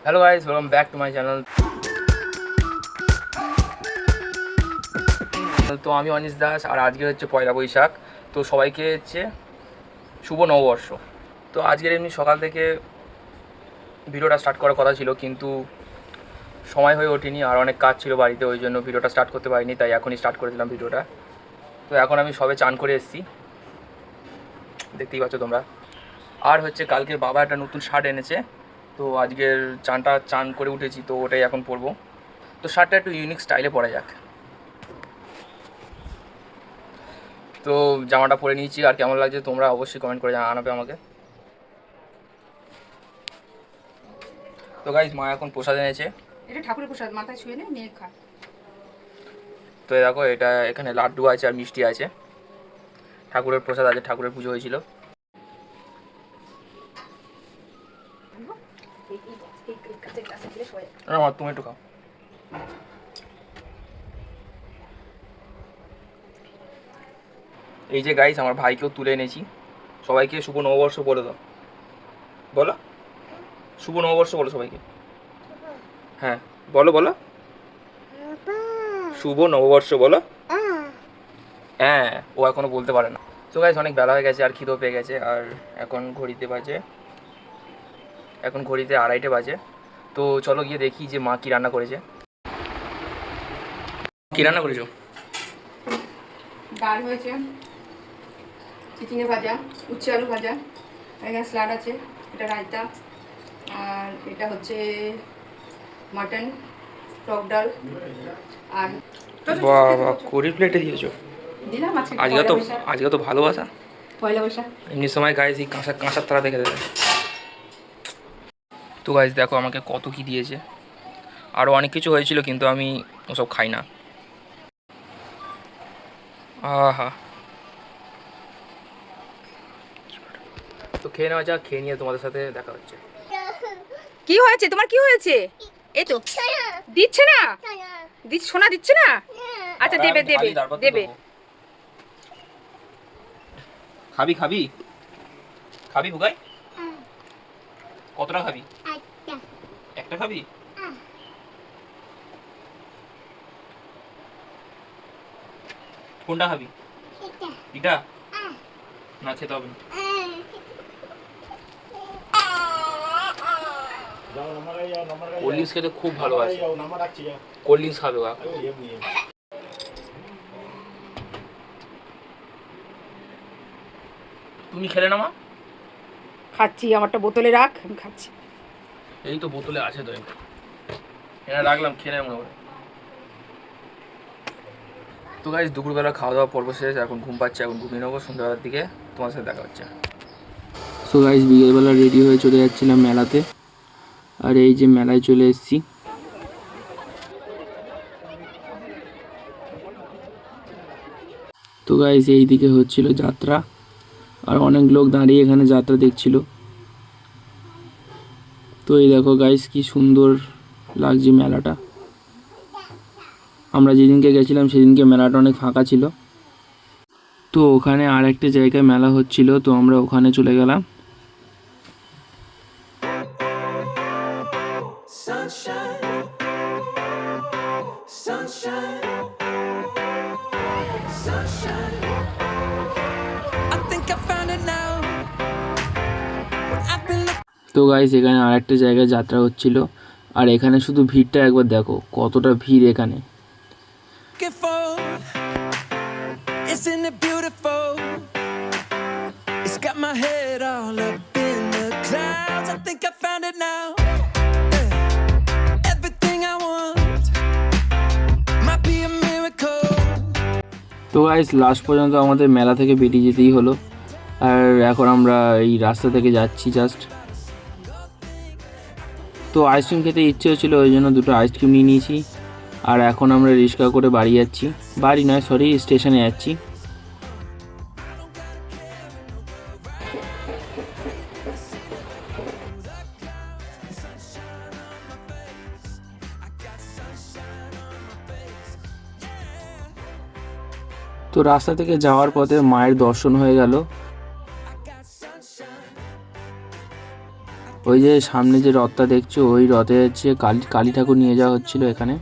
Hello guys, welcome back to my channel. তো আমি anise Das, আর আজকে হচ্ছে পয়লা বৈশাখ। তো সবাইকে হচ্ছে শুভ নববর্ষ। তো আজকের এমনি সকাল থেকে ভিডিওটা স্টার্ট করার কথা ছিল, কিন্তু সময় হয়ে ওঠেনি, আর অনেক কাজ ছিল বাড়িতে, ওই জন্য ভিডিওটা স্টার্ট করতে পারিনি, তাই এখনই স্টার্ট করে দিলাম ভিডিওটা। তো এখন আমি সবে চান করে এসেছি, দেখতেই পাচ্ছ তোমরা। আর হচ্ছে কালকের বাবা একটা নতুন শার্ট এনেছে, তো আজকের চান করে উঠেছি, তো ওটাই এখন পরবো। তো শার্টটা একটু ইউনিক স্টাইলে পরা যাক। তো জামাটা পরে নিয়েছি, আর কেমন লাগছে তোমরা অবশ্যই কমেন্ট করে জানাবে আমাকে। তো গাইস, মা এখন প্রসাদ এনেছে। এটা ঠাকুরের প্রসাদ, মাথায় ছুঁয়ে নে, নিয়ে খা। তো দেখো, এটা এখানে লাড্ডু আছে আর মিষ্টি আছে, ঠাকুরের প্রসাদ আছে, ঠাকুরের পুজো হয়েছিল। মা তুমি একটু খাও। এই যে গাইস, আমার ভাইকেও তুলে এনেছি। সবাইকে শুভ নববর্ষ বলে দাও, বলো শুভ নববর্ষ বলো সবাইকে। হ্যাঁ বলো বলো, শুভ নববর্ষ বলো। হ্যাঁ, ও এখনো বলতে পারে না। তো গাইস, অনেক বেলা হয়ে গেছে আর খিদেও পেয়ে গেছে, আর এখন ঘড়িতে 2:30 বাজে। তো চলো গিয়ে দেখি যে মা কী রান্না করেছে। কী রান্না করেছো? ডাল হয়েছে, চিচিঙে ভাজা, উচ্ছে আলু ভাজা, এখানে স্যালাড আছে, এটা রায়তা, আর এটা হচ্ছে মাটন, টক ডাল, আর বাবা, কুড়ি প্লেটে দিয়েছো। দিলাম আজকে আজকে তো ভালোবাসা। পয়লা বৈশাখ। এমনি সময় গাইস এই কাঁসার থালা দেখে দেবে। তো গাইস দেখো আমাকে কত কি দিয়েছে। আরও অনেক কিছু হয়েছিল, কিন্তু আমি ওসব খাই না। আহা, তো খেয়ে নেওয়া যাক, খেয়ে নিয়ে তোমাদের সাথে দেখা হচ্ছে। কি হয়েছে তোমার, কি হয়েছে? এই তো দিচ্ছে না, সোনা দিচ্ছে না। আচ্ছা দেবে দেবে দেবে। খাবি খাবি খাবি বুগাই? কতটা খাবি? একটা খাবি? কোনটা খাবি? এটা না, খেতে হবে না। কোল্ড ড্রিঙ্কস খেতে খুব ভালোবাসে, কোল্ড ড্রিঙ্কস খাবে ও এখন। তুমি খেলে না মা? খাচ্ছি, আমারটা বোতলে রাখ, আমি খাচ্ছি। এই তো বোতলে আছে তো, এখানে রাখলাম, খেয়ে নেয় মনে করে। তো গাইস, দুপুরবেলা খাওয়া দাওয়া পর্ব শেষ, এখন ঘুম পাচ্ছে, এখন ঘুমিয়ে নেবো। সন্ধ্যাবেলার দিকে তোমার সাথে দেখা হচ্ছে। সো গাইস, বিকেলবেলা রেডি হয়ে চলে যাচ্ছিলাম মেলাতে, আর এই যে মেলায় চলে এসেছি। তো গাইস, এই দিকে হচ্ছিল যাত্রা, আর অনেক লোক দাঁড়িয়ে এখানে যাত্রা দেখছিল। তো এই দেখো গাইস, কি সুন্দর লাগছে মেলাটা। আমরা যেদিনকে গেছিলাম সেদিনকে মেলাটা অনেক ফাঁকা ছিল। তো ওখানে আর একটা জায়গায় মেলা হচ্ছিল, তো আমরা ওখানে চলে গেলাম। তো গাইস, এখানে আর একটা জায়গায় যাত্রা হচ্ছিল, আর এখানে শুধু ভিড়টা একবার দেখো, কতটা ভিড় এখানে। Isn't it beautiful? It's got my head all up in the clouds. I think I found it now. Everything I want might be a miracle. তো গাইস, লাস্ট পর্যন্ত আমাদের মেলা থেকে বেরিয়ে যেতেই হলো, আর এখন আমরা এই রাস্তা থেকে যাচ্ছি জাস্ট। তো আইসক্রিম খেতে ইচ্ছে হচ্ছিলো, ওই জন্য দুটো আইসক্রিম নিয়ে নিয়েছি, আর এখন আমরা রিক্সা করে বাড়ি যাচ্ছি। বাড়ি নয়, সরি, স্টেশনে যাচ্ছি। তো রাস্তা থেকে যাওয়ার পথে মায়ের দর্শন হয়ে গেল, ওই যে সামনে যে রথটা দেখছো ওই রথে হচ্ছে কালী ঠাকুর নিয়ে যাওয়া হচ্ছিল এখানে।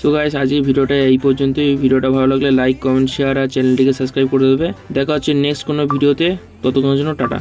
সো গাইস, আজকে ভিডিওটা এই পর্যন্তই। ভিডিওটা ভালো লাগলে লাইক, কমেন্ট, শেয়ার আর চ্যানেলটিকে সাবস্ক্রাইব করে দেবে। দেখা হচ্ছে নেক্সট কোনো ভিডিওতে। ততক্ষণের জন্য টাটা।